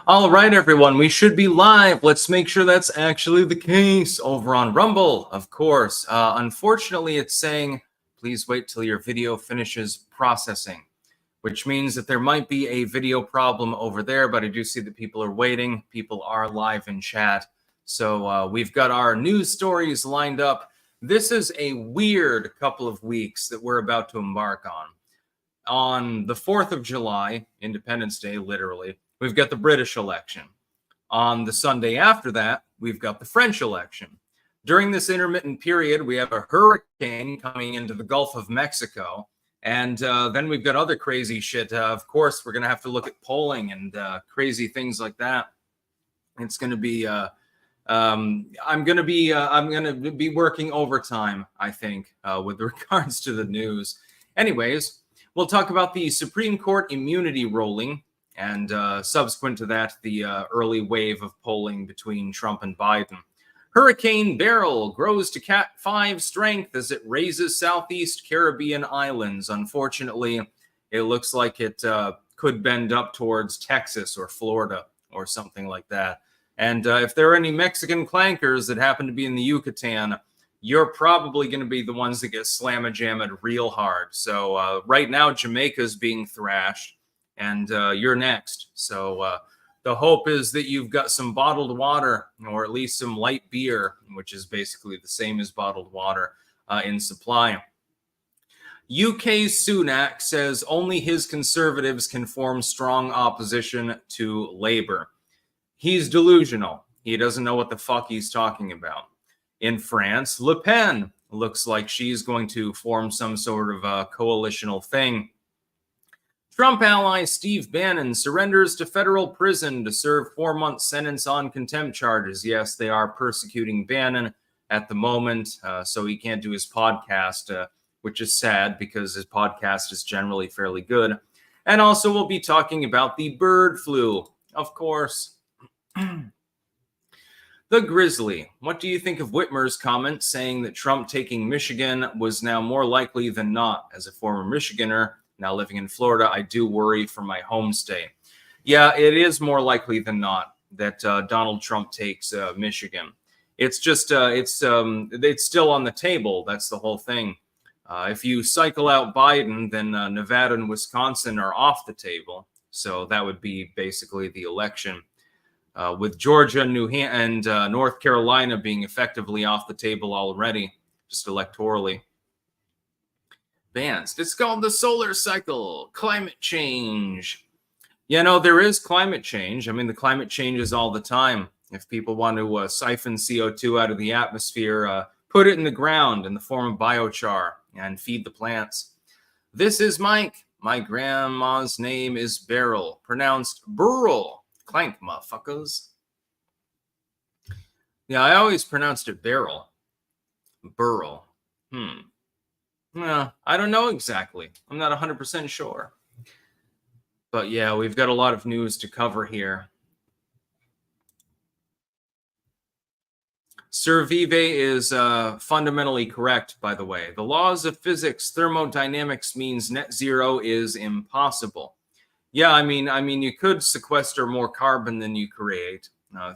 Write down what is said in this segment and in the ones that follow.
All right, everyone, we should be live. Let's make sure that's actually the case over on Rumble, of course. Unfortunately, it's saying, please wait till your video finishes processing, which means that there might be a video problem over there, but I do see that people are waiting. People are live in chat. So we've got our news stories lined up. This is a weird couple of weeks that we're about to embark on. On the 4th of July, Independence Day, literally, we've got the British election. On the Sunday after that, we've got the French election. During this intermittent period, we have a hurricane coming into the Gulf of Mexico. And then we've got other crazy shit. Of course, we're going to have to look at polling and crazy things like that. It's going to be, I'm going to be working overtime, I think, with regards to the news. Anyways, we'll talk about the Supreme Court immunity ruling, and subsequent to that, the early wave of polling between Trump and Biden. Hurricane Beryl grows to Cat 5 strength as it raises Southeast Caribbean islands. Unfortunately, it looks like it could bend up towards Texas or Florida or something like that. And if there are any Mexican clankers that happen to be in the Yucatan, you're probably going to be the ones that get slam-a-jammed real hard. So right now, Jamaica's being thrashed, and you're next. So the hope is that you've got some bottled water, or at least some light beer, which is basically the same as bottled water, in supply. UK's Sunak says only his Conservatives can form strong opposition to Labour. He's delusional. He doesn't know what the fuck he's talking about. In France, Le Pen looks like she's going to form some sort of a coalitional thing. Trump ally Steve Bannon surrenders to federal prison to serve 4-month sentence on contempt charges. Yes, they are persecuting Bannon at the moment, so he can't do his podcast, which is sad because his podcast is generally fairly good. And also we'll be talking about the bird flu, of course. The Grizzly. What do you think of Whitmer's comment saying that Trump taking Michigan was now more likely than not? As a former Michiganer, now living in Florida, I do worry for my homestay. Yeah, it is more likely than not that Donald Trump takes Michigan. It's just, it's still on the table. That's the whole thing. If you cycle out Biden, then Nevada and Wisconsin are off the table. So that would be basically the election. With Georgia, and North Carolina being effectively off the table already, just electorally. Advanced. It's called the solar cycle, climate change. You know, there is climate change. I mean, the climate changes all the time. If people want to siphon CO2 out of the atmosphere, put it in the ground in the form of biochar and feed the plants. This is Mike. My grandma's name is Beryl, pronounced Beryl. Clank, motherfuckers. Yeah, I always pronounced it Beryl. Beryl. Yeah, I don't know exactly. I'm not 100% sure. But yeah, we've got a lot of news to cover here. Sir Vive is fundamentally correct, by the way. The laws of physics, thermodynamics means net zero is impossible. Yeah, I mean, you could sequester more carbon than you create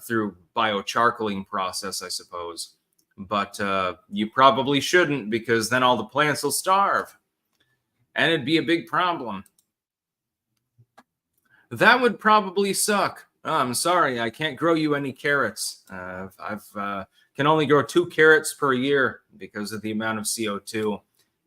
through biocharcoaling process, I suppose. But you probably shouldn't, because then all the plants will starve. And it'd be a big problem. That would probably suck. Oh, I'm sorry, I can't grow you any carrots. I've can only grow 2 carrots per year because of the amount of CO2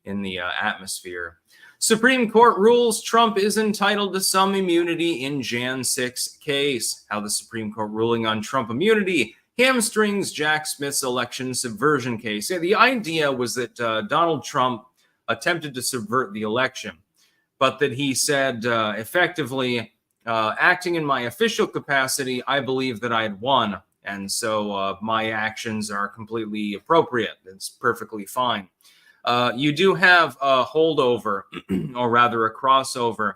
in the atmosphere. Supreme Court rules Trump is entitled to some immunity in Jan 6 case. How the Supreme Court ruling on Trump immunity hamstrings Jack Smith's election subversion case. Yeah, the idea was that Donald Trump attempted to subvert the election, but that he said effectively, acting in my official capacity, I believe that I had won. And so my actions are completely appropriate. It's perfectly fine. You do have a holdover, or rather a crossover,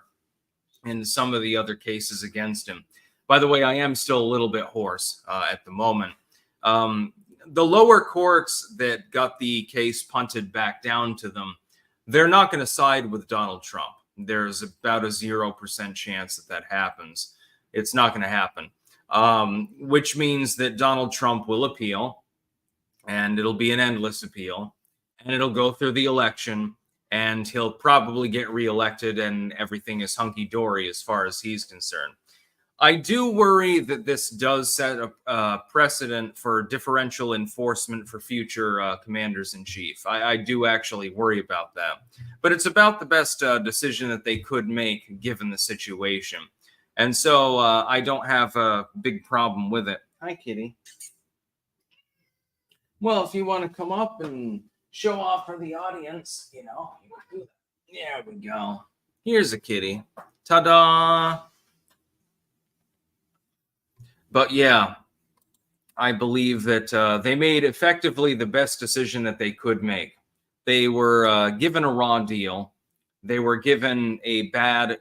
in some of the other cases against him. By the way, I am still a little bit hoarse at the moment. The lower courts that got the case punted back down to them, they're not going to side with Donald Trump. There's about a 0% chance that happens. It's not going to happen. which means that Donald Trump will appeal, and it'll be an endless appeal, and it'll go through the election, and he'll probably get reelected, and everything is hunky-dory as far as he's concerned. I do worry that this does set a precedent for differential enforcement for future commanders-in-chief. I do actually worry about that. But it's about the best decision that they could make given the situation. And so I don't have a big problem with it. Hi, kitty. Well, if you want to come up and show off for the audience, you know, there we go. Here's a kitty. Ta-da! But yeah, I believe that they made effectively the best decision that they could make. They were given a raw deal. They were given a bad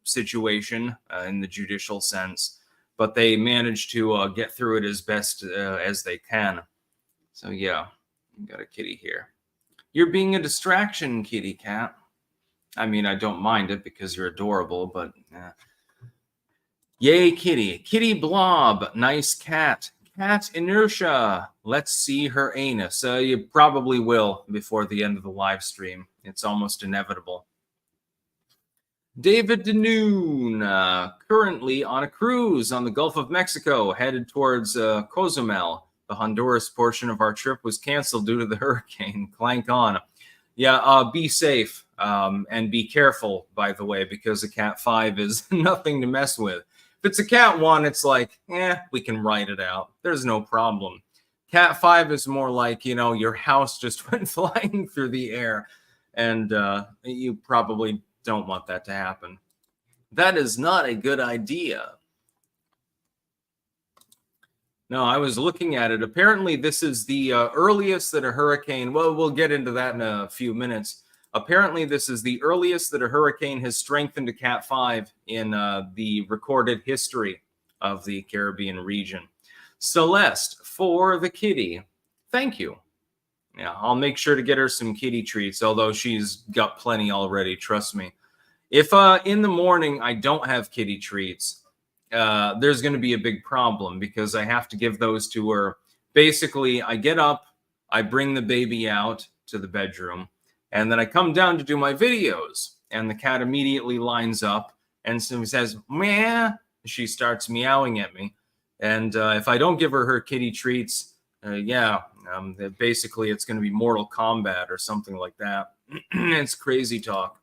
situation in the judicial sense, but they managed to get through it as best as they can. So yeah, we got a kitty here. You're being a distraction, kitty cat. I mean, I don't mind it because you're adorable, but yay, kitty. Kitty blob. Nice cat. Cat inertia. Let's see her anus. You probably will before the end of the live stream. It's almost inevitable. David Denoon, currently on a cruise on the Gulf of Mexico, headed towards Cozumel. The Honduras portion of our trip was canceled due to the hurricane. Clank on. Yeah, be safe and be careful, by the way, because a Cat 5 is nothing to mess with. If it's a Cat 1, it's like, we can write it out. There's no problem. Cat 5 is more like, you know, your house just went flying through the air, and you probably don't want that to happen. That is not a good idea. No, I was looking at it. Apparently, this is the earliest that a hurricane, well, we'll get into that in a few minutes. Apparently, this is the earliest that a hurricane has strengthened to Cat 5 in the recorded history of the Caribbean region. Celeste, for the kitty. Thank you. Yeah, I'll make sure to get her some kitty treats, although she's got plenty already, trust me. If in the morning I don't have kitty treats, there's going to be a big problem because I have to give those to her. Basically, I get up, I bring the baby out to the bedroom, and then I come down to do my videos, and the cat immediately lines up and says, meow. She starts meowing at me. And if I don't give her kitty treats, basically it's going to be Mortal Kombat or something like that. It's crazy talk.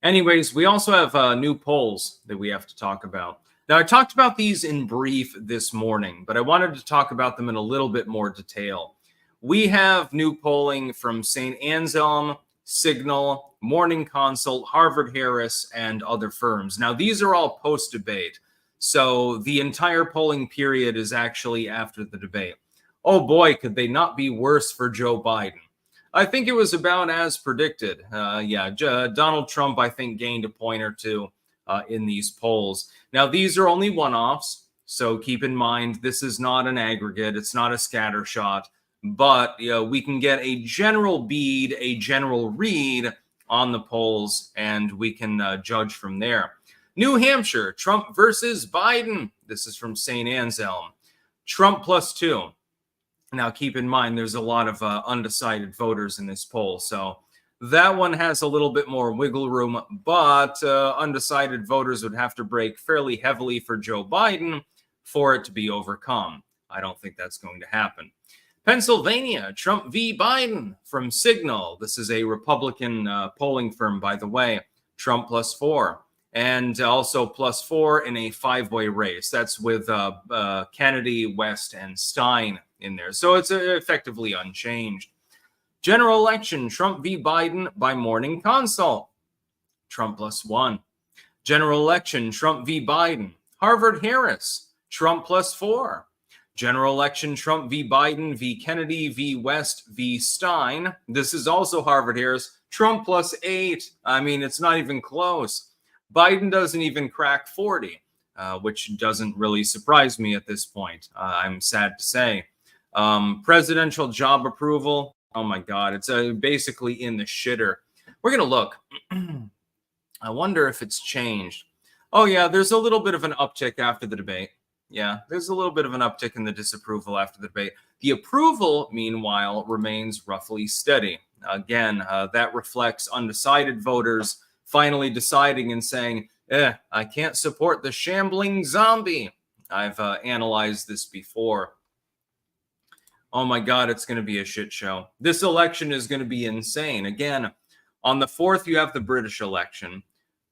Anyways, we also have new polls that we have to talk about. Now, I talked about these in brief this morning, but I wanted to talk about them in a little bit more detail. We have new polling from St. Anselm, Signal, Morning Consult, Harvard Harris, and other firms. Now, these are all post-debate, so the entire polling period is actually after the debate. Oh boy, could they not be worse for Joe Biden? I think it was about as predicted. Donald Trump, I think, gained a point or two in these polls. Now, these are only one-offs, so keep in mind this is not an aggregate. It's not a scatter shot, but we can get a general bead, a general read on the polls, and we can judge from there. New Hampshire, Trump versus Biden. This is from St. Anselm. Trump +2. Now, keep in mind, there's a lot of undecided voters in this poll, so that one has a little bit more wiggle room, but undecided voters would have to break fairly heavily for Joe Biden for it to be overcome. I don't think that's going to happen. Pennsylvania, Trump v. Biden from Signal. This is a Republican polling firm, by the way. Trump +4. And also +4 in a 5-way race. That's with Kennedy, West, and Stein in there. So it's effectively unchanged. General election, Trump v. Biden by Morning Consult. Trump +1. General election, Trump v. Biden. Harvard Harris, Trump +4. General election, Trump v. Biden v. Kennedy v. West v. Stein. This is also Harvard Harris, Trump +8. I mean, it's not even close. Biden doesn't even crack 40, which doesn't really surprise me at this point. I'm sad to say. Presidential job approval. Oh my God, it's basically in the shitter. We're going to look. I wonder if it's changed. Oh yeah, there's a little bit of an uptick after the debate. Yeah, there's a little bit of an uptick in the disapproval after the debate. The approval, meanwhile, remains roughly steady. Again, that reflects undecided voters finally deciding and saying, I can't support the shambling zombie. I've analyzed this before. Oh my God, it's going to be a shit show. This election is going to be insane. Again, on the 4th, you have the British election.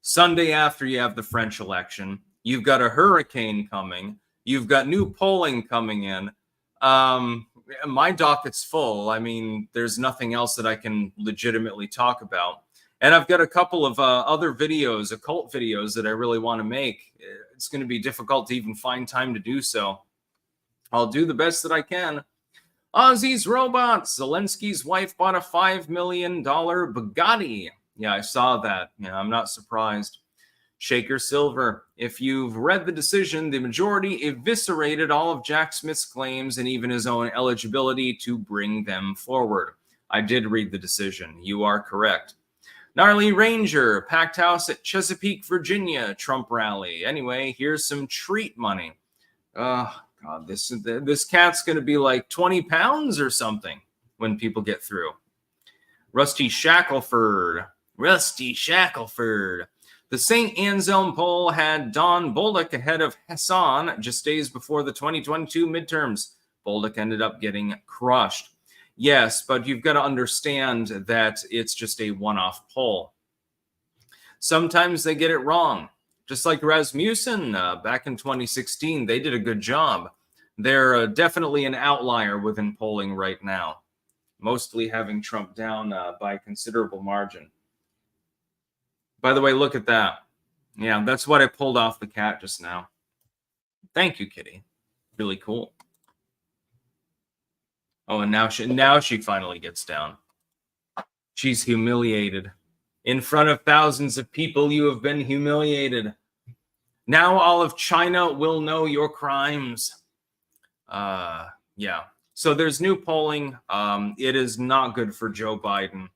Sunday after, you have the French election. You've got a hurricane coming. You've got new polling coming in. My docket's full. I mean, there's nothing else that I can legitimately talk about. And I've got a couple of other videos, occult videos, that I really want to make. It's going to be difficult to even find time to do so. I'll do the best that I can. Ozzy's robots. Zelensky's wife bought a $5 million Bugatti. Yeah, I saw that. Yeah, I'm not surprised. Shaker Silver. If you've read the decision, the majority eviscerated all of Jack Smith's claims and even his own eligibility to bring them forward. I did read the decision. You are correct. Gnarly Ranger. Packed house at Chesapeake, Virginia. Trump rally. Anyway, here's some treat money. God, this cat's going to be like 20 pounds or something when people get through. Rusty Shackelford. The St. Anselm poll had Don Bolduc ahead of Hassan just days before the 2022 midterms. Bolduc ended up getting crushed. Yes, but you've got to understand that it's just a one-off poll. Sometimes they get it wrong. Just like Rasmussen back in 2016, they did a good job. They're definitely an outlier within polling right now, mostly having Trump down by a considerable margin. By the way, look at that. Yeah, that's what I pulled off the cat just now. Thank you, kitty. Really cool. Oh, and now she finally gets down. She's humiliated. In front of thousands of people, you have been humiliated. Now all of China will know your crimes. Yeah. So there's new polling. It is not good for Joe Biden.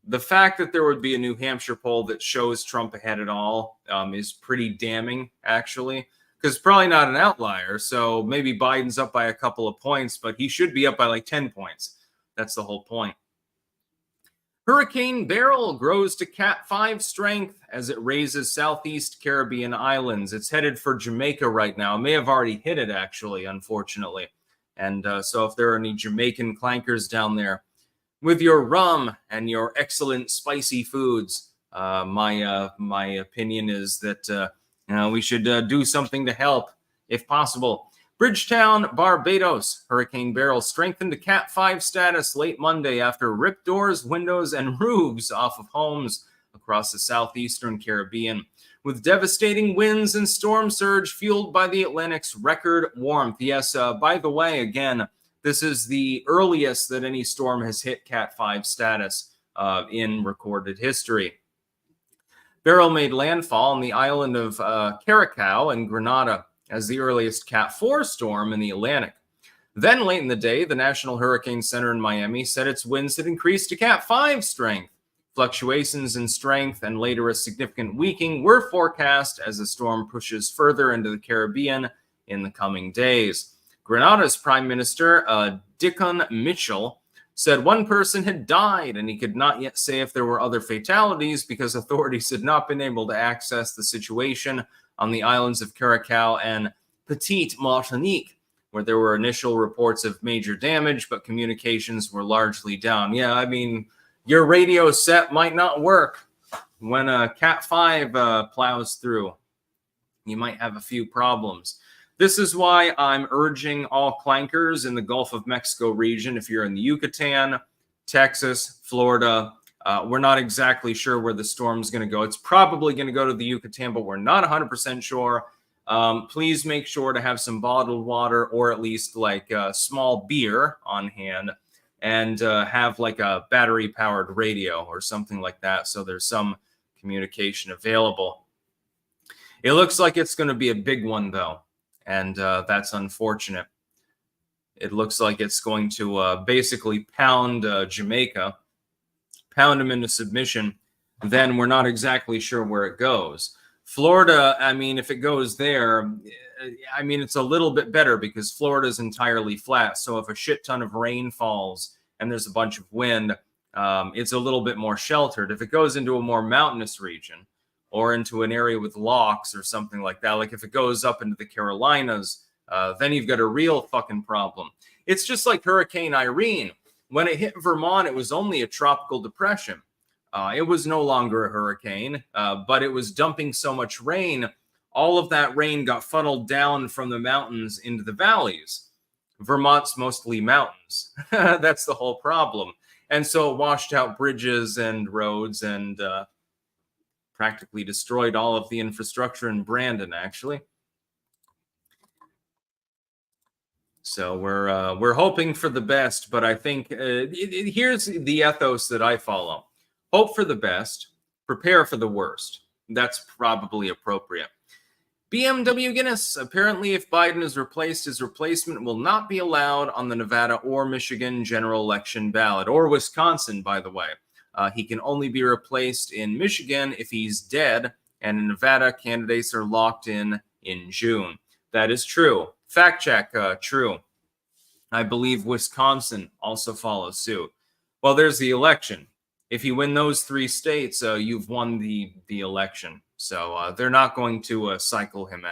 The fact that there would be a New Hampshire poll that shows Trump ahead at all is pretty damning, actually, because it's probably not an outlier. So maybe Biden's up by a couple of points, but he should be up by like 10 points. That's the whole point. Hurricane Beryl grows to Cat 5 strength as it raises Southeast Caribbean islands. It's headed for Jamaica right now. It may have already hit it, actually, unfortunately. And so if there are any Jamaican clankers down there, with your rum and your excellent spicy foods, my opinion is that we should do something to help, if possible. Bridgetown, Barbados. Hurricane Beryl strengthened to Cat 5 status late Monday after ripped doors, windows, and roofs off of homes across the southeastern Caribbean, with devastating winds and storm surge fueled by the Atlantic's record warmth. Yes, by the way, again, this is the earliest that any storm has hit Cat 5 status in recorded history. Beryl made landfall on the island of Curacao and Grenada as the earliest Cat 4 storm in the Atlantic. Then late in the day, the National Hurricane Center in Miami said its winds had increased to Cat 5 strength. Fluctuations in strength and later a significant weakening were forecast as the storm pushes further into the Caribbean in the coming days. Grenada's Prime Minister, Dickon Mitchell, said one person had died, and he could not yet say if there were other fatalities because authorities had not been able to access the situation on the islands of Curacao and Petite Martinique, where there were initial reports of major damage, but communications were largely down. Yeah, I mean, your radio set might not work when a Cat 5 plows through. You might have a few problems. This is why I'm urging all clankers in the Gulf of Mexico region, if you're in the Yucatan, Texas, Florida, we're not exactly sure where the storm's going to go. It's probably going to go to the Yucatan, but we're not 100% sure. Please make sure to have some bottled water or at least like small beer on hand and have like a battery-powered radio or something like that so there's some communication available. It looks like it's going to be a big one, though. And that's unfortunate. It looks like it's going to basically pound Jamaica, pound them into submission. Then we're not exactly sure where it goes. Florida, I mean, if it goes there, I mean, it's a little bit better because Florida is entirely flat. So if a shit ton of rain falls and there's a bunch of wind, it's a little bit more sheltered. If it goes into a more mountainous region or into an area with locks or something like that, like if it goes up into the Carolinas, then you've got a real fucking problem. It's just like Hurricane Irene. When it hit Vermont, it was only a tropical depression. It was no longer a hurricane, but it was dumping so much rain. All of that rain got funneled down from the mountains into the valleys. Vermont's mostly mountains. That's the whole problem. And so it washed out bridges and roads and practically destroyed all of the infrastructure in Brandon, actually. So we're hoping for the best, but I think here's the ethos that I follow. Hope for the best, prepare for the worst. That's probably appropriate. BMW Guinness. Apparently, if Biden is replaced, his replacement will not be allowed on the Nevada or Michigan general election ballot, or Wisconsin, by the way. He can only be replaced in Michigan if he's dead, and in Nevada, candidates are locked in June. That is true. Fact check, true. I believe Wisconsin also follows suit. Well, there's the election. If you win those 3 states, you've won the election. So they're not going to cycle him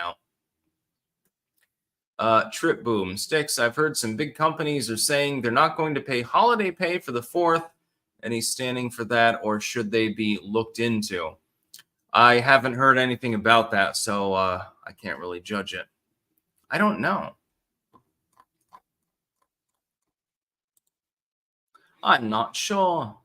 out. Trip Boom. Sticks, I've heard some big companies are saying they're not going to pay holiday pay for the 4th. Any standing for that, or should they be looked into? I haven't heard anything about that, so I can't really judge it. I don't know. I'm not sure.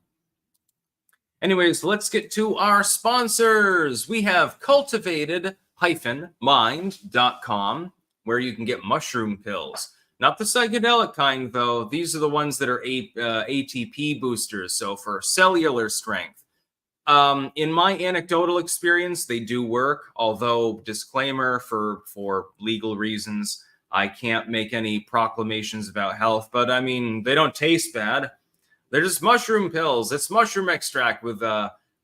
Anyways, let's get to our sponsors. We have cultivated-mind.com, where you can get mushroom pills. Not the psychedelic kind, though. These are the ones that are ATP boosters, so for cellular strength. In my anecdotal experience, they do work, although, disclaimer, for legal reasons, I can't make any proclamations about health, but I mean, they don't taste bad. They're just mushroom pills. It's mushroom extract with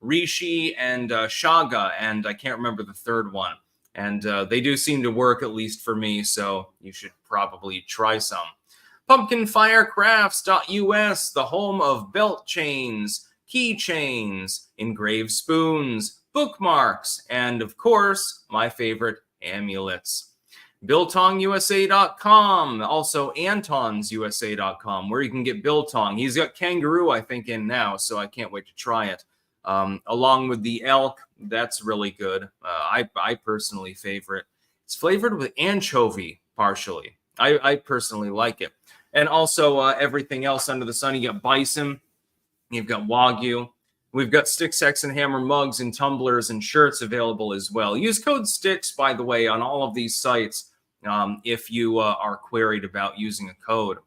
reishi and chaga, and I can't remember the third one. And they do seem to work, at least for me, so you should probably try some. Pumpkinfirecrafts.us, the home of belt chains, keychains, engraved spoons, bookmarks, and, of course, my favorite, amulets. BiltongUSA.com, also AntonsUSA.com, where you can get biltong. He's got kangaroo, I think, in now, so I can't wait to try it. Along with the elk, that's really good. I personally favor it. It's flavored with anchovy, partially. I personally like it. And also everything else under the sun. You got bison, you've got Wagyu. We've got Sticks, X, and Hammer mugs and tumblers and shirts available as well. Use code STICKS, by the way, on all of these sites if you are queried about using a code.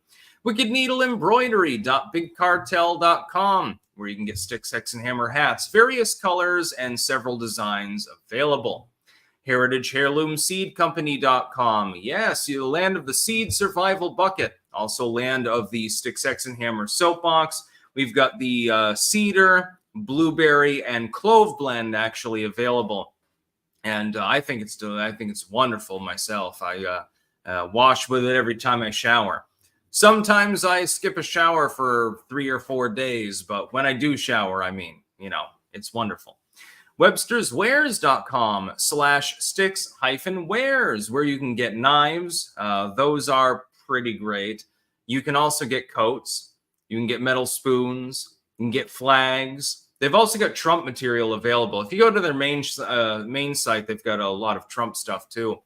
Wicked Needle Embroidery.bigcartel.com, where you can get Sticks, X, and Hammer hats, various colors, and several designs available. HeritageHeirloomSeedCompany.com. Yes, the land of the seed survival bucket. Also land of the Sticks, X, and Hammer soapbox. We've got the cedar, blueberry, and clove blend actually available. And I think it's wonderful myself. I wash with it every time I shower. Sometimes I skip a shower for 3 or 4 days, but when I do shower, I mean, it's wonderful. Websterswears.com/sticks-wares, where you can get knives. Those are pretty great. You can also get coats. You can get metal spoons. You can get flags. They've also got Trump material available. If you go to their main site, they've got a lot of Trump stuff too.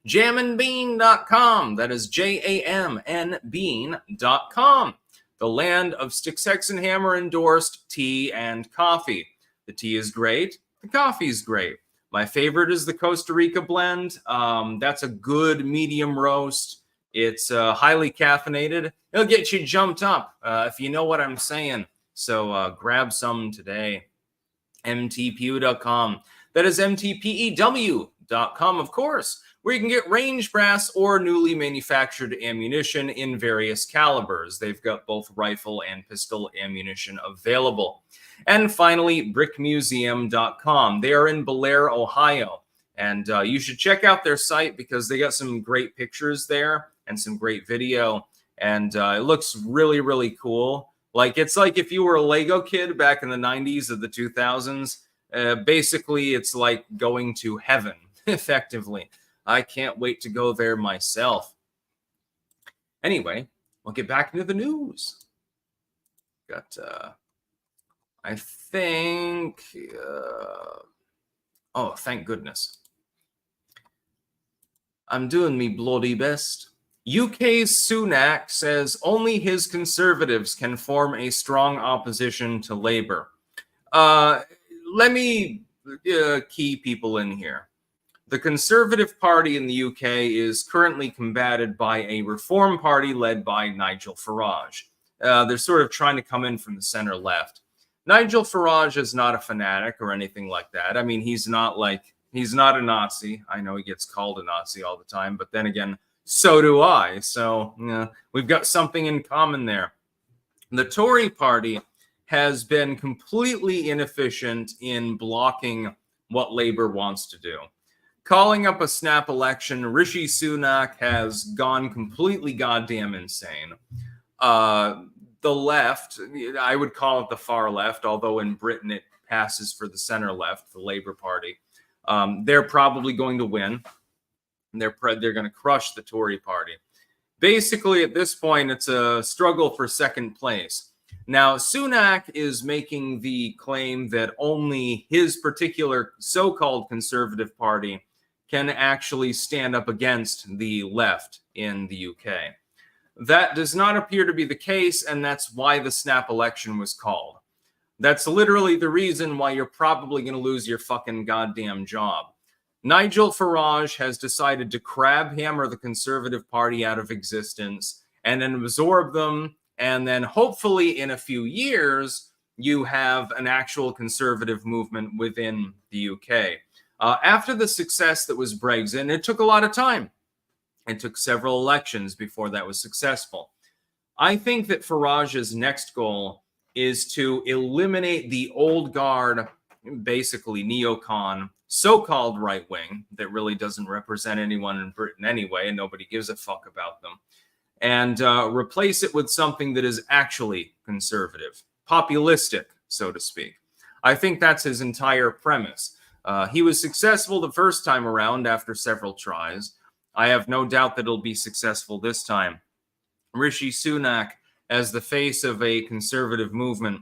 Jamandbean.com. That is JAMN-bean.com. The land of Sticks, X, and Hammer endorsed tea and coffee. The tea is great. The coffee is great. My favorite is the Costa Rica blend. That's a good medium roast. It's highly caffeinated. It'll get you jumped up, if you know what I'm saying. So grab some today. MTPU.com. That is MTPEW.com, of course, where you can get range brass or newly manufactured ammunition in various calibers. They've got both rifle and pistol ammunition available. And finally, BrickMuseum.com. They are in Bellaire, Ohio. And you should check out their site because they got some great pictures there and some great video. And it looks really, really cool. Like, it's like if you were a Lego kid back in the 90s or the 2000s. Basically, it's like going to heaven, effectively. I can't wait to go there myself. Anyway, we'll get back into the news. Got, I think, oh, thank goodness. I'm doing me bloody best. UK's Sunak says only his Conservatives can form a strong opposition to Labour. Let me key people in here. The Conservative Party in the UK is currently combated by a Reform Party led by Nigel Farage. They're sort of trying to come in from the center left. Nigel Farage is not a fanatic or anything like that. I mean, he's not a Nazi. I know he gets called a Nazi all the time, but then again, so do I. So we've got something in common there. The Tory party has been completely inefficient in blocking what Labour wants to do. Calling up a snap election, Rishi Sunak has gone completely goddamn insane. The left, I would call it the far left, although in Britain it passes for the center left, the Labour Party. They're probably going to win. They're going to crush the Tory party. Basically, at this point, it's a struggle for second place. Now, Sunak is making the claim that only his particular so-called Conservative Party can actually stand up against the left in the UK. That does not appear to be the case, and that's why the snap election was called. That's literally the reason why you're probably going to lose your fucking goddamn job. Nigel Farage has decided to crab hammer the Conservative Party out of existence and then absorb them, and then hopefully in a few years, you have an actual conservative movement within the UK. After the success that was Brexit, and it took a lot of time. It took several elections before that was successful. I think that Farage's next goal is to eliminate the old guard, basically neocon, so-called right wing that really doesn't represent anyone in Britain anyway, and nobody gives a fuck about them, and replace it with something that is actually conservative, populistic, so to speak. I think that's his entire premise. He was successful the first time around after several tries. I have no doubt that it'll be successful this time. Rishi Sunak, as the face of a conservative movement,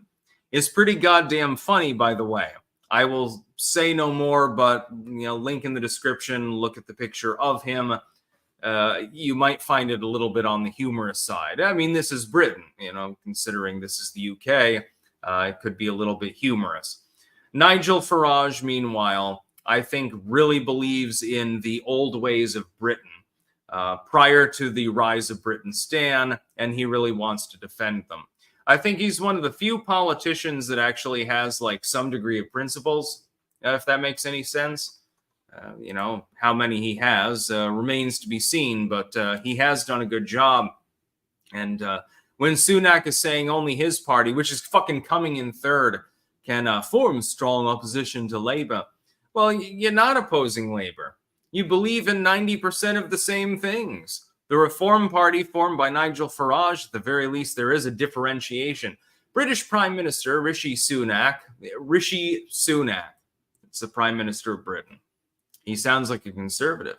is pretty goddamn funny, by the way. I will say no more, but link in the description, look at the picture of him. You might find it a little bit on the humorous side. I mean, this is Britain, considering this is the UK, it could be a little bit humorous. Nigel Farage, meanwhile, I think really believes in the old ways of Britain prior to the rise of Britain Stan, and he really wants to defend them. I think he's one of the few politicians that actually has some degree of principles, if that makes any sense. How many he has remains to be seen, but he has done a good job. And when Sunak is saying only his party, which is fucking coming in third, can form strong opposition to Labour, well, you're not opposing Labour. You believe in 90% of the same things. The Reform Party formed by Nigel Farage, at the very least, there is a differentiation. British Prime Minister Rishi Sunak, it's the Prime Minister of Britain. He sounds like a conservative.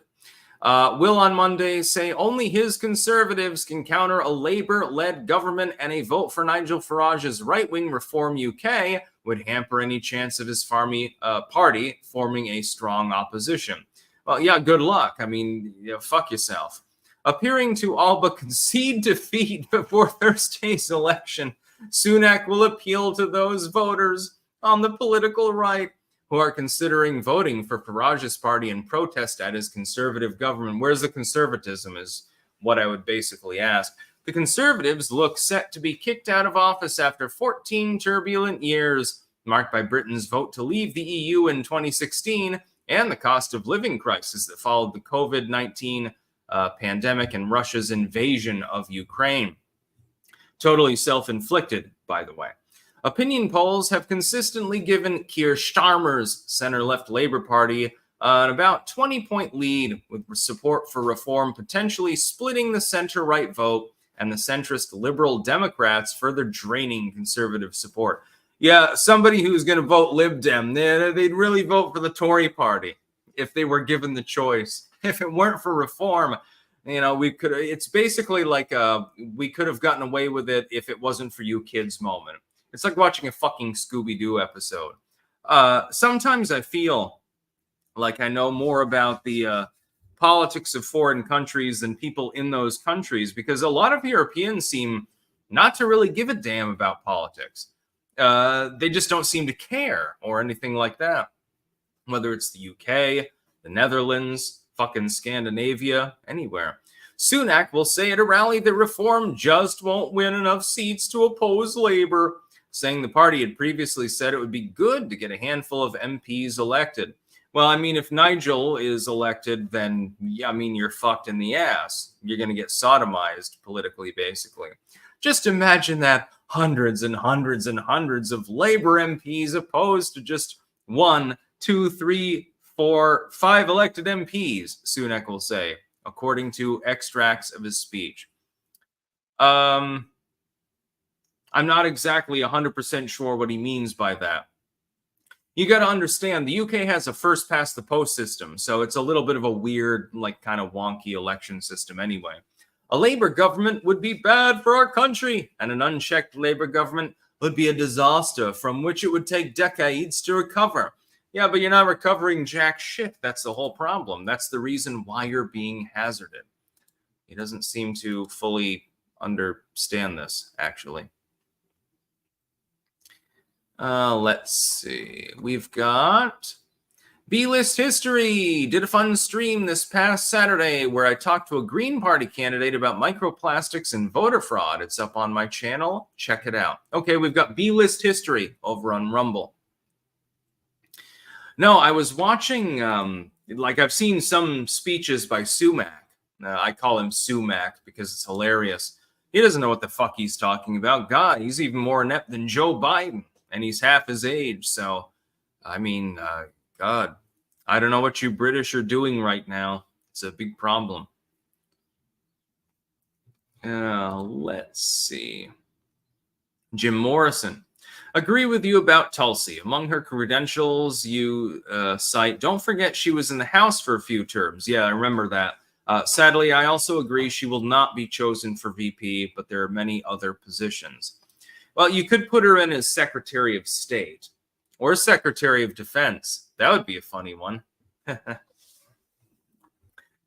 Will on Monday say only his Conservatives can counter a Labour-led government, and a vote for Nigel Farage's right-wing Reform UK would hamper any chance of his party forming a strong opposition. Well, yeah, good luck. I mean, fuck yourself. Appearing to all but concede defeat before Thursday's election, Sunak will appeal to those voters on the political right who are considering voting for Farage's party in protest at his conservative government. Where's the conservatism is what I would basically ask. The Conservatives look set to be kicked out of office after 14 turbulent years, marked by Britain's vote to leave the EU in 2016 and the cost of living crisis that followed the COVID-19 pandemic and Russia's invasion of Ukraine. Totally self-inflicted, by the way. Opinion polls have consistently given Keir Starmer's center-left Labour Party An about 20-point lead with support for reform potentially splitting the center-right vote and the centrist Liberal Democrats further draining conservative support. Yeah, somebody who's going to vote Lib Dem, they'd really vote for the Tory party if they were given the choice. If it weren't for reform, we could. It's basically like we could have gotten away with it if it wasn't for you kids moment. It's like watching a fucking Scooby-Doo episode. Sometimes I feel like I know more about the politics of foreign countries than people in those countries, because a lot of Europeans seem not to really give a damn about politics. They just don't seem to care or anything like that. Whether it's the UK, the Netherlands, fucking Scandinavia, anywhere. Sunak will say at a rally that reform just won't win enough seats to oppose Labour, saying the party had previously said it would be good to get a handful of MPs elected. Well, I mean, if Nigel is elected, then, yeah, I mean, you're fucked in the ass. You're going to get sodomized politically, basically. Just imagine that hundreds and hundreds and hundreds of Labour MPs opposed to just 1, 2, 3, 4, 5 elected MPs, Sunak will say, according to extracts of his speech. I'm not exactly 100% sure what he means by that. You got to understand, the UK has a first past the post system, so it's a little bit of a weird, like, kind of wonky election system anyway. A Labour government would be bad for our country, and an unchecked Labour government would be a disaster from which it would take decades to recover. Yeah, but you're not recovering jack shit. That's the whole problem. That's the reason why you're being hazarded. He doesn't seem to fully understand this, actually. Let's see. We've got B-List History. Did a fun stream this past Saturday where I talked to a Green Party candidate about microplastics and voter fraud. It's up on my channel. Check it out. Okay, we've got B-List History over on Rumble. No, I was watching, I've seen some speeches by Sunak. I call him Sumac because it's hilarious. He doesn't know what the fuck he's talking about. God, he's even more inept than Joe Biden. And he's half his age. So, I mean, God, I don't know what you British are doing right now. It's a big problem. Let's see. Jim Morrison. Agree with you about Tulsi. Among her credentials you cite, don't forget she was in the House for a few terms. Yeah, I remember that. Sadly, I also agree she will not be chosen for VP, but there are many other positions. Well, you could put her in as Secretary of State or Secretary of Defense. That would be a funny one.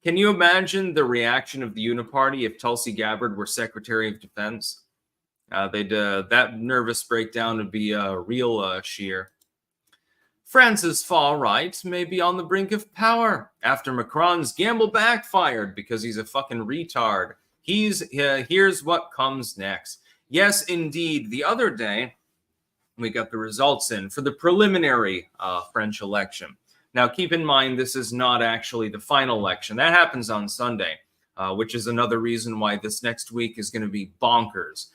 Can you imagine the reaction of the Uniparty if Tulsi Gabbard were Secretary of Defense? That nervous breakdown would be real sheer. France's far right may be on the brink of power after Macron's gamble backfired because he's a fucking retard. Here's what comes next. Yes, indeed. The other day, we got the results in for the preliminary French election. Now, keep in mind, this is not actually the final election. That happens on Sunday, which is another reason why this next week is going to be bonkers.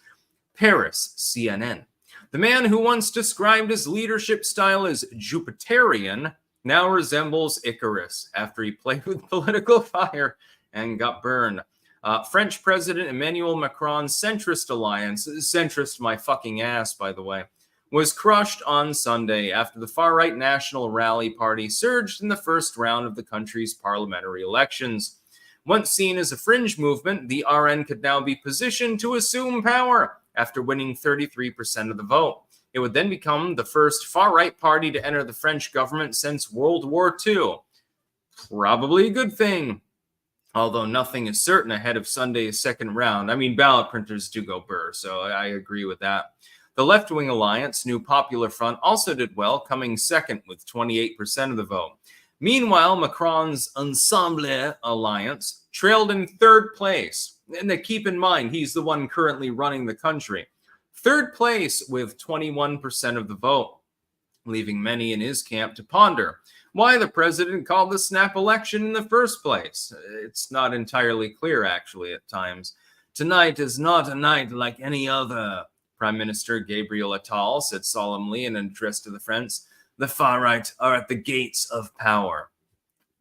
Paris, CNN. The man who once described his leadership style as Jupiterian now resembles Icarus after he played with political fire and got burned. French President Emmanuel Macron's centrist alliance, centrist my fucking ass, by the way, was crushed on Sunday after the far-right National Rally Party surged in the first round of the country's parliamentary elections. Once seen as a fringe movement, the RN could now be positioned to assume power after winning 33% of the vote. It would then become the first far-right party to enter the French government since World War II. Probably a good thing. Although nothing is certain ahead of Sunday's second round. I mean, ballot printers do go burr, so I agree with that. The left-wing alliance, New Popular Front, also did well, coming second with 28% of the vote. Meanwhile, Macron's Ensemble alliance trailed in third place. And keep in mind, he's the one currently running the country. Third place with 21% of the vote, leaving many in his camp to ponder why the president called the snap election in the first place. It's not entirely clear, actually, at times. Tonight is not a night like any other, Prime Minister Gabriel Attal said solemnly in an address to the French. The far right are at the gates of power.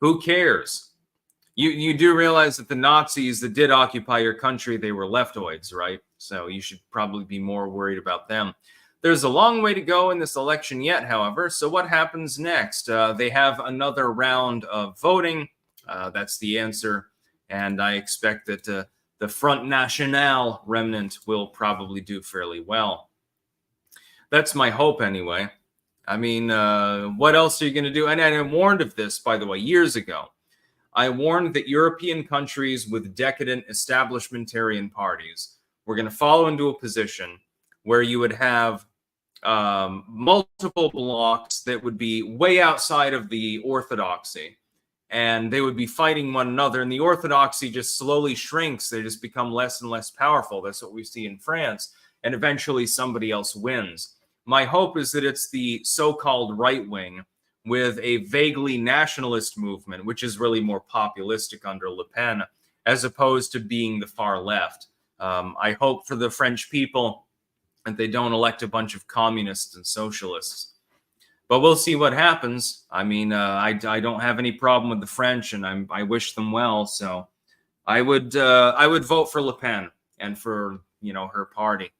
Who cares? You do realize that the Nazis that did occupy your country, they were leftoids, right? So you should probably be more worried about them. There's a long way to go in this election yet, however. So what happens next? They have another round of voting. That's the answer. And I expect that the Front National remnant will probably do fairly well. That's my hope anyway. I mean, what else are you going to do? And I warned of this, by the way, years ago. I warned that European countries with decadent establishmentarian parties were going to follow into a position where you would have multiple blocks that would be way outside of the orthodoxy, and they would be fighting one another, and the orthodoxy just slowly shrinks. They just become less and less powerful. That's what we see in France, and eventually somebody else wins. My hope is that it's the so-called right wing with a vaguely nationalist movement, which is really more populistic under Le Pen, as opposed to being the far left. I hope for the French people that they don't elect a bunch of communists and socialists. But we'll see what happens. I mean, I don't have any problem with the French, and I wish them well. So I would vote for Le Pen and for, her party.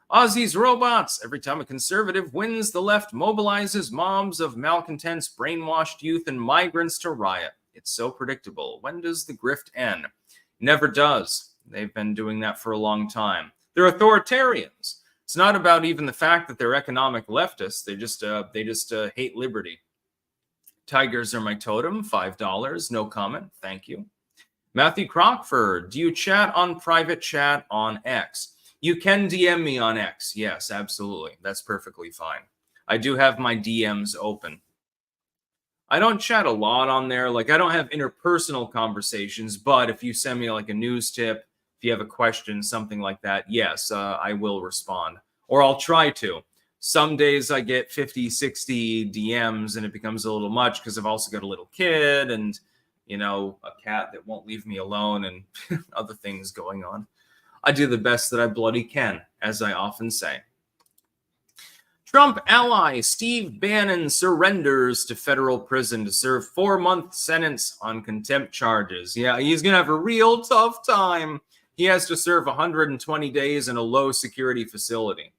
Aussie's robots. Every time a conservative wins, the left mobilizes mobs of malcontents, brainwashed youth, and migrants to riot. It's so predictable. When does the grift end? Never does. They've been doing that for a long time. They're authoritarians. It's not about even the fact that they're economic leftists. They just hate liberty. Tigers are my totem. $5. No comment. Thank you. Matthew Crockford. Do you chat on private chat on X? You can DM me on X. Yes, absolutely. That's perfectly fine. I do have my DMs open. I don't chat a lot on there. Like, I don't have interpersonal conversations, but if you send me like a news tip, if you have a question, something like that, yes, I will respond. Or I'll try to. Some days I get 50, 60 DMs and it becomes a little much because I've also got a little kid and, a cat that won't leave me alone and other things going on. I do the best that I bloody can, as I often say. Trump ally Steve Bannon surrenders to federal prison to serve 4-month sentence on contempt charges. Yeah, he's going to have a real tough time. He has to serve 120 days in a low-security facility.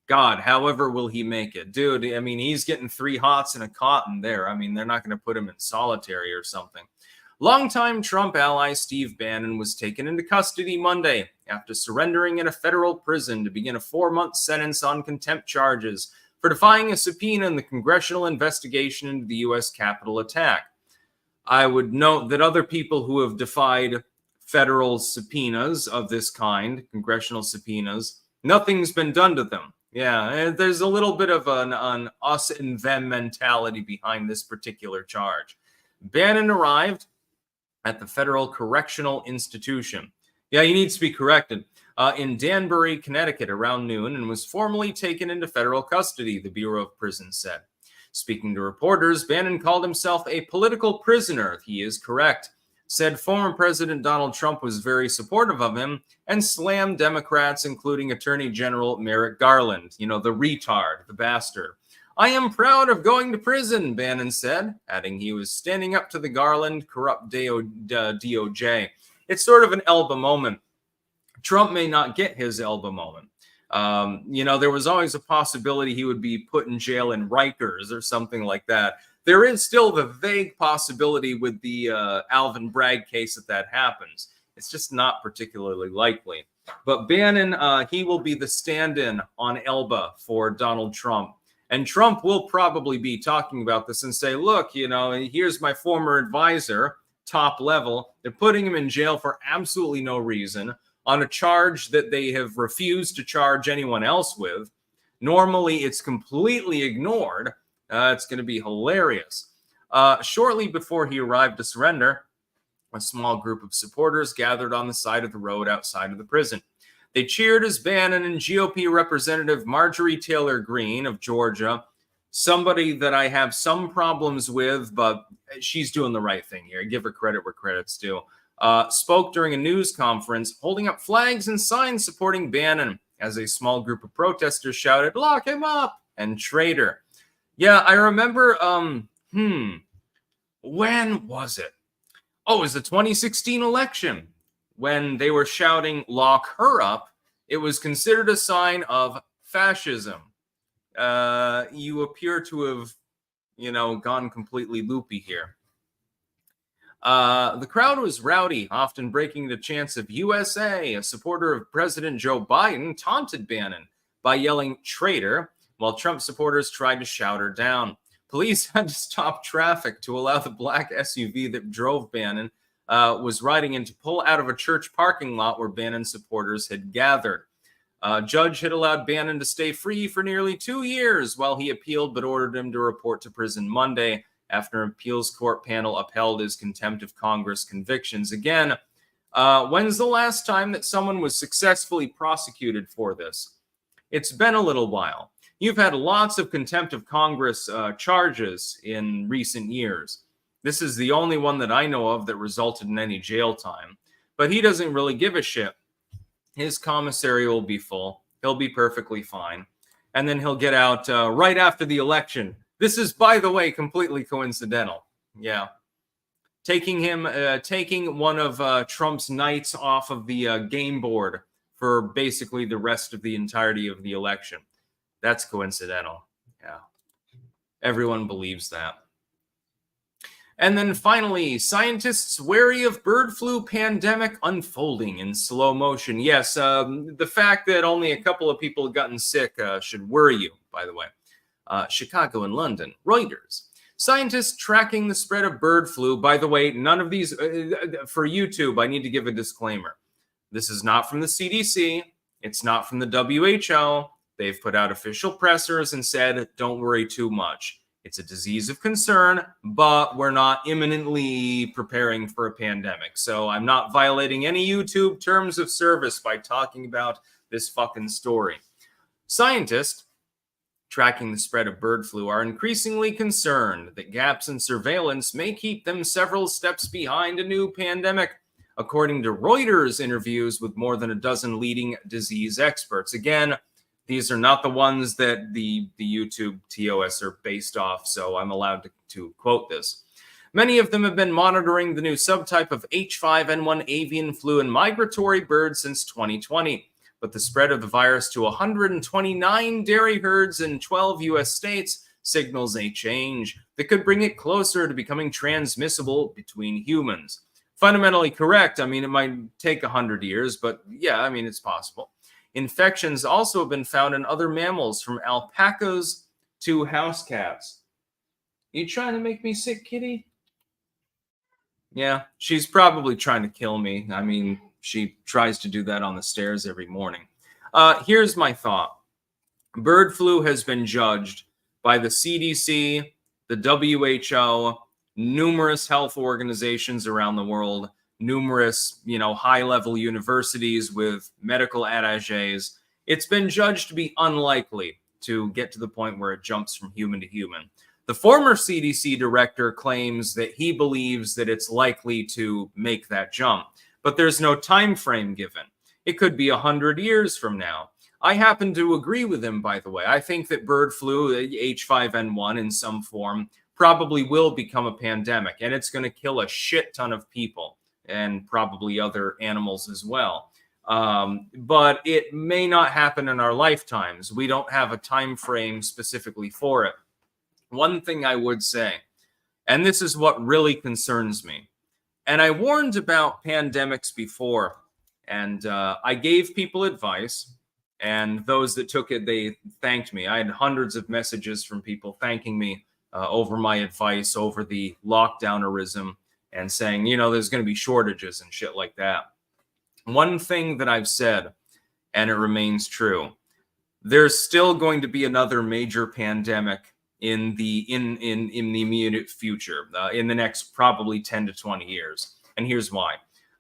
God, however will he make it? Dude, I mean, he's getting 3 hots and a cotton there. I mean, they're not going to put him in solitary or something. Longtime Trump ally Steve Bannon was taken into custody Monday after surrendering in a federal prison to begin a 4-month sentence on contempt charges for defying a subpoena in the congressional investigation into the U.S. Capitol attack. I would note that other people who have defied federal subpoenas of this kind, congressional subpoenas, nothing's been done to them. Yeah, there's a little bit of an us and them mentality behind this particular charge. Bannon arrived at the Federal Correctional Institution. Yeah, he needs to be corrected. In Danbury, Connecticut, around noon, and was formally taken into federal custody, the Bureau of Prisons said. Speaking to reporters, Bannon called himself a political prisoner. He is correct. Said former President Donald Trump was very supportive of him and slammed Democrats, including Attorney General Merrick Garland, the retard, the bastard. I am proud of going to prison, Bannon said, adding he was standing up to the Garland corrupt DOJ. It's sort of an Elba moment. Trump may not get his Elba moment. There was always a possibility he would be put in jail in Rikers or something like that. There is still the vague possibility with the Alvin Bragg case that happens. It's just not particularly likely. But Bannon, he will be the stand-in on Elba for Donald Trump. And Trump will probably be talking about this and say, look, here's my former advisor, top level. They're putting him in jail for absolutely no reason on a charge that they have refused to charge anyone else with. Normally, it's completely ignored. It's going to be hilarious. Shortly before he arrived to surrender, a small group of supporters gathered on the side of the road outside of the prison. They cheered as Bannon and GOP Representative Marjorie Taylor Greene of Georgia, somebody that I have some problems with, but she's doing the right thing here. Give her credit where credit's due. Spoke during a news conference, holding up flags and signs supporting Bannon as a small group of protesters shouted, "Lock him up!" and "Traitor." Yeah, I remember, When was it? Oh, it was the 2016 election. When they were shouting, "Lock her up," it was considered a sign of fascism. You appear to have, gone completely loopy here. The crowd was rowdy, often breaking the chants of USA. A supporter of President Joe Biden taunted Bannon by yelling "traitor," while Trump supporters tried to shout her down. Police had to stop traffic to allow the black SUV that drove Bannon was riding in to pull out of a church parking lot where Bannon supporters had gathered. A judge had allowed Bannon to stay free for nearly 2 years while he appealed, but ordered him to report to prison Monday after an appeals court panel upheld his contempt of Congress convictions. Again, when's the last time that someone was successfully prosecuted for this? It's been a little while. You've had lots of contempt of Congress charges in recent years. This is the only one that I know of that resulted in any jail time. But he doesn't really give a shit. His commissary will be full. He'll be perfectly fine. And then he'll get out right after the election. This is, by the way, completely coincidental. Yeah. Taking one of Trump's knights off of the game board for basically the rest of the entirety of the election. That's coincidental. Yeah. Everyone believes that. And then finally, scientists wary of bird flu pandemic unfolding in slow motion. Yes, the fact that only a couple of people have gotten sick should worry you, by the way. Chicago and London, Reuters. Scientists tracking the spread of bird flu. By the way, none of these, for YouTube, I need to give a disclaimer. This is not from the CDC. It's not from the WHO. They've put out official pressers and said, don't worry too much. It's a disease of concern, but we're not imminently preparing for a pandemic. So I'm not violating any YouTube terms of service by talking about this fucking story. Scientists tracking the spread of bird flu are increasingly concerned that gaps in surveillance may keep them several steps behind a new pandemic, according to Reuters interviews with more than a dozen leading disease experts. Again, these are not the ones that the YouTube TOS are based off, so I'm allowed to quote this. Many of them have been monitoring the new subtype of H5N1 avian flu in migratory birds since 2020. But the spread of the virus to 129 dairy herds in 12 U.S. states signals a change that could bring it closer to becoming transmissible between humans. Fundamentally correct. I mean, it might take 100 years, but yeah, I mean, it's possible. Infections also have been found in other mammals, from alpacas to house cats. You trying to make me sick, kitty? Yeah, she's probably trying to kill me. I mean, she tries to do that on the stairs every morning. Here's my thought. Bird flu has been judged by the CDC, the WHO, numerous health organizations around the world, numerous, high-level universities with medical attaches. It's been judged to be unlikely to get to the point where it jumps from human to human. The former CDC director claims that he believes that it's likely to make that jump, but there's no time frame given. It could be 100 years from now. I happen to agree with him, by the way. I think that bird flu, H5N1 in some form, probably will become a pandemic, and it's going to kill a shit ton of people and probably other animals as well. But it may not happen in our lifetimes. We don't have a time frame specifically for it. One thing I would say, and this is what really concerns me, and I warned about pandemics before, and I gave people advice, and those that took it, they thanked me. I had hundreds of messages from people thanking me over my advice, over the lockdownerism, and saying, there's going to be shortages and shit like that. One thing that I've said, and it remains true, there's still going to be another major pandemic in the immediate future, in the next probably 10 to 20 years. And here's why.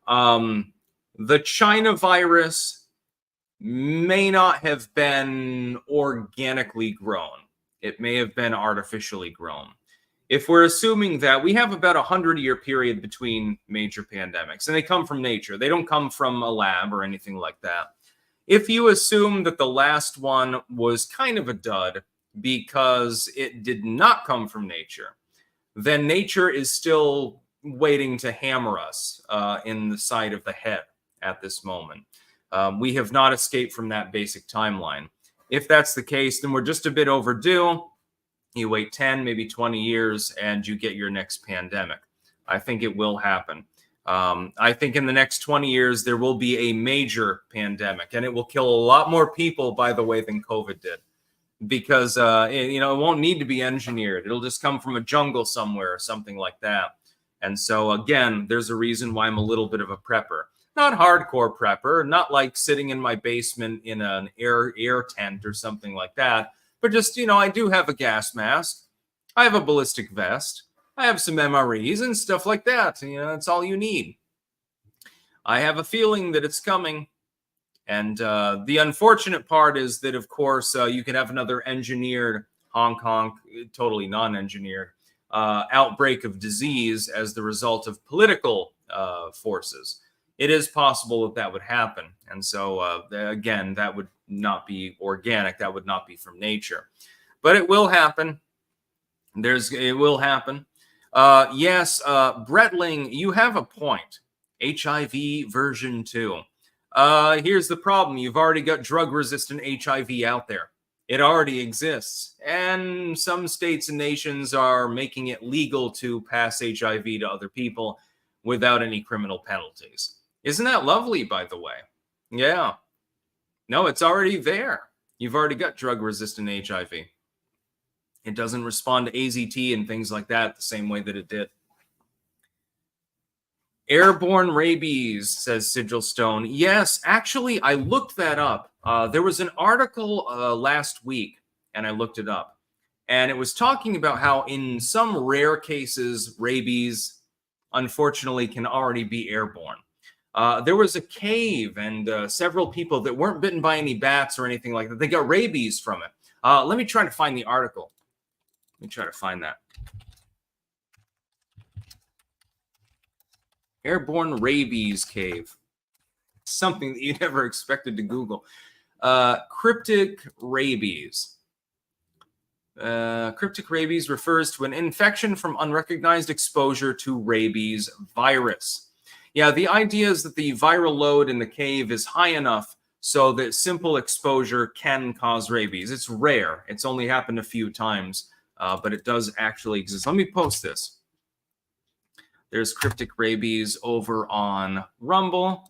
The China virus may not have been organically grown. It may have been artificially grown. If we're assuming that, we have about 100-year period between major pandemics, and they come from nature. They don't come from a lab or anything like that. If you assume that the last one was kind of a dud because it did not come from nature, then nature is still waiting to hammer us in the side of the head at this moment. We have not escaped from that basic timeline. If that's the case, then we're just a bit overdue. You wait 10, maybe 20 years, and you get your next pandemic. I think it will happen. I think in the next 20 years, there will be a major pandemic, and it will kill a lot more people, by the way, than COVID did. Because, it won't need to be engineered. It'll just come from a jungle somewhere or something like that. And so, again, there's a reason why I'm a little bit of a prepper. Not hardcore prepper, not like sitting in my basement in an air tent or something like that. But just, I do have a gas mask. I have a ballistic vest. I have some MREs and stuff like that. That's all you need. I have a feeling that it's coming. And the unfortunate part is that, of course, you could have another engineered honk, totally non-engineered outbreak of disease as the result of political forces. It is possible that would happen. And so, again, that would not be organic. That would not be from nature. But it will happen. It will happen. Yes, Bretling, you have a point. HIV version 2. Here's the problem. You've already got drug-resistant HIV out there. It already exists. And some states and nations are making it legal to pass HIV to other people without any criminal penalties. Isn't that lovely, by the way? Yeah. No, it's already there. You've already got drug-resistant HIV. It doesn't respond to AZT and things like that the same way that it did. Airborne rabies, says Sigil Stone. Yes, actually, I looked that up. There was an article last week, and I looked it up. And it was talking about how in some rare cases, rabies, unfortunately, can already be airborne. There was a cave and several people that weren't bitten by any bats or anything like that. They got rabies from it. Let me try to find the article. Let me try to find that. Airborne rabies cave. Something that you never expected to Google. Cryptic rabies. Cryptic rabies refers to an infection from unrecognized exposure to rabies virus. Yeah, the idea is that the viral load in the cave is high enough so that simple exposure can cause rabies. It's rare. It's only happened a few times, but it does actually exist. Let me post this. There's cryptic rabies over on Rumble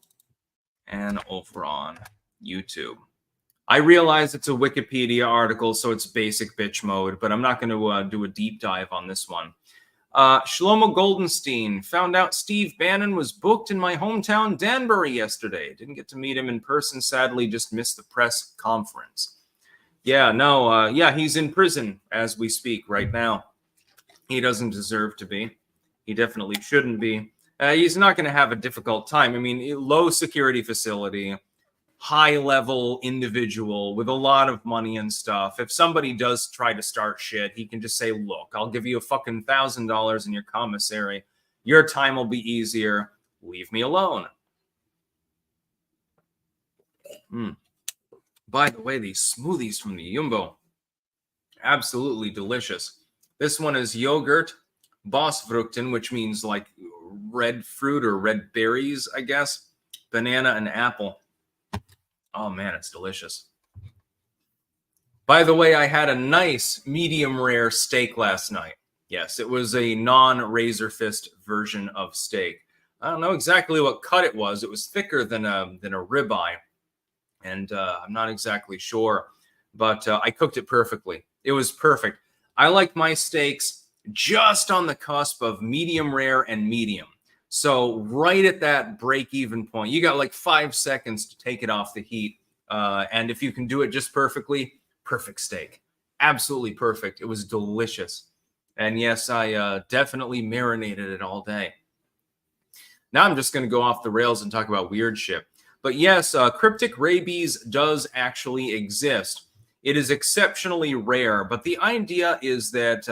and over on YouTube. I realize it's a Wikipedia article, so it's basic bitch mode, but I'm not going to do a deep dive on this one. Shlomo Goldenstein found out Steve Bannon was booked in my hometown, Danbury, yesterday. Didn't get to meet him in person, sadly, just missed the press conference. Yeah, no, he's in prison as we speak right now. He doesn't deserve to be. He definitely shouldn't be. He's not going to have a difficult time. I mean, low security facility, high level individual with a lot of money and stuff. If somebody does try to start shit, he can just say, look, I'll give you a fucking $1,000 in your commissary. Your time will be easier. Leave me alone. By the way, these smoothies from the Jumbo, absolutely delicious. This one is yogurt, Bosfruchten, which means like red fruit or red berries, I guess. Banana and apple. Oh man, it's delicious. By the way, I had a nice medium rare steak last night. Yes, it was a non-razor fist version of steak. I don't know exactly what cut it was. It was thicker than a ribeye, and I'm not exactly sure, but I cooked it perfectly. It was perfect. I like my steaks just on the cusp of medium rare and medium. So right at that break-even point, you got like 5 seconds to take it off the heat. And if you can do it just perfectly, perfect steak. Absolutely perfect. It was delicious. And yes, I definitely marinated it all day. Now I'm just going to go off the rails and talk about weird shit. But yes, cryptic rabies does actually exist. It is exceptionally rare, but the idea is that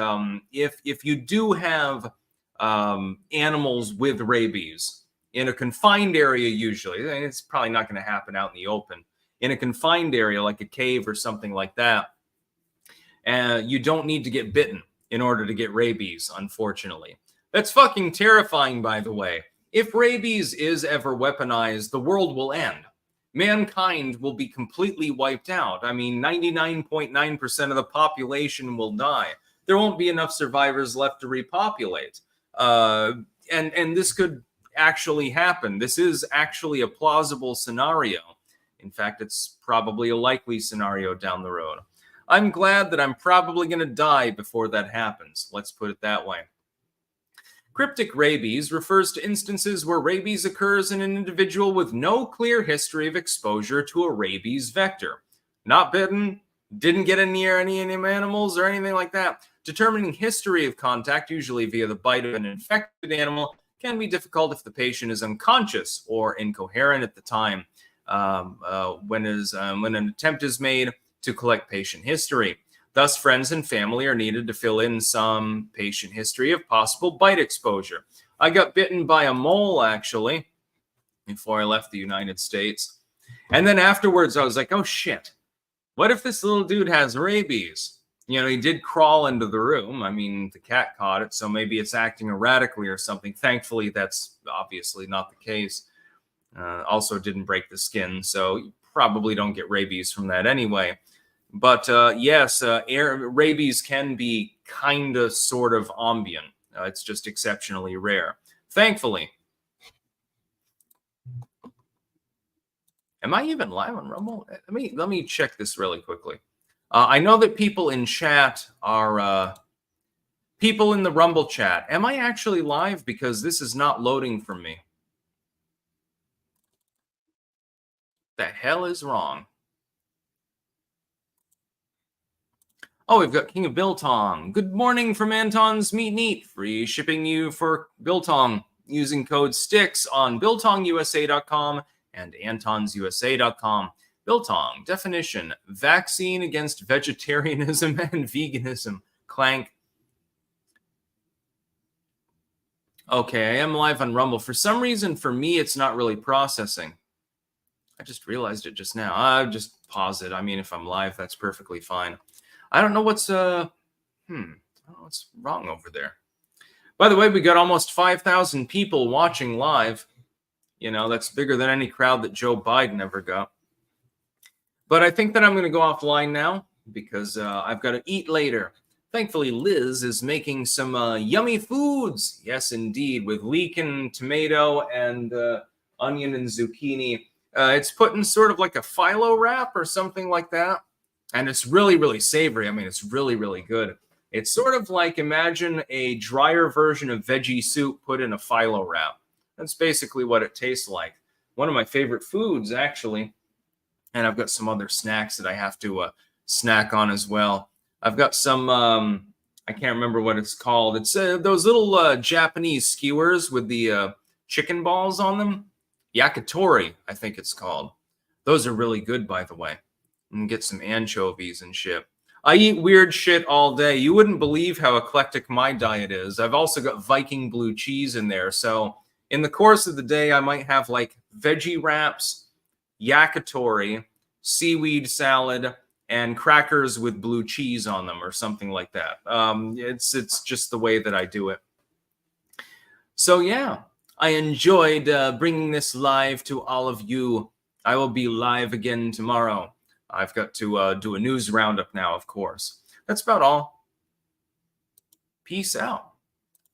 if you do have animals with rabies in a confined area, usually, it's probably not going to happen out in the open, in a confined area like a cave or something like that, you don't need to get bitten. in order to get rabies, unfortunately. That's fucking terrifying, by the way. If rabies is ever weaponized, the world will end. Mankind will be completely wiped out. I mean, 99.9% of the population will die. There won't be enough survivors left to repopulate. And this could actually happen. This is actually a plausible scenario. In fact, it's probably a likely scenario down the road. I'm glad that I'm probably going to die before that happens. Let's put it that way. Cryptic rabies refers to instances where rabies occurs in an individual with no clear history of exposure to a rabies vector. Not bitten, didn't get near any animals or anything like that. Determining history of contact, usually via the bite of an infected animal, can be difficult if the patient is unconscious or incoherent at the time when an attempt is made to collect patient history. Thus, friends and family are needed to fill in some patient history of possible bite exposure. I got bitten by a mole, actually, before I left the United States. And then afterwards, I was like, oh, shit. What if this little dude has rabies? You know, he did crawl into the room. I mean, the cat caught it, so maybe it's acting erratically or something. Thankfully, that's obviously not the case. Also didn't break the skin, so you probably don't get rabies from that anyway. But yes, rabies can be kind of sort of ambient. It's just exceptionally rare. Thankfully. Am I even live on Rumble? Let me check this really quickly. I know that people in chat are people in the Rumble chat. Am I actually live? Because this is not loading for me. The hell is wrong? Oh, we've got King of Biltong. Good morning from Anton's Meat and Eat. Free shipping you for Biltong using code STICKS on BiltongUSA.com and AntonsUSA.com. Biltong, definition, vaccine against vegetarianism and veganism. Clank. Okay, I am live on Rumble. For some reason, for me, it's not really processing. I just realized it just now. I'll just pause it. I mean, if I'm live, that's perfectly fine. I don't know what's I don't know what's wrong over there. By the way, we got almost 5,000 people watching live. You know, that's bigger than any crowd that Joe Biden ever got. But I think that I'm going to go offline now because I've got to eat later. Thankfully, Liz is making some yummy foods. Yes, indeed, with leek and tomato and onion and zucchini. It's put in sort of like a phyllo wrap or something like that. And it's really, really savory. I mean, it's really, really good. It's sort of like, imagine a drier version of veggie soup put in a phyllo wrap. That's basically what it tastes like. One of my favorite foods, actually. And I've got some other snacks that I have to snack on as well. I've got some, I can't remember what it's called. It's those little Japanese skewers with the chicken balls on them. Yakitori, I think it's called. Those are really good, by the way. And get some anchovies and shit. I eat weird shit all day. You wouldn't believe how eclectic my diet is. I've also got Viking blue cheese in there. So in the course of the day, I might have like veggie wraps, yakitori, seaweed salad, and crackers with blue cheese on them or something like that. It's just the way that I do it. So yeah, I enjoyed bringing this live to all of you. I will be live again tomorrow. I've got to do a news roundup now, of course. That's about all. Peace out.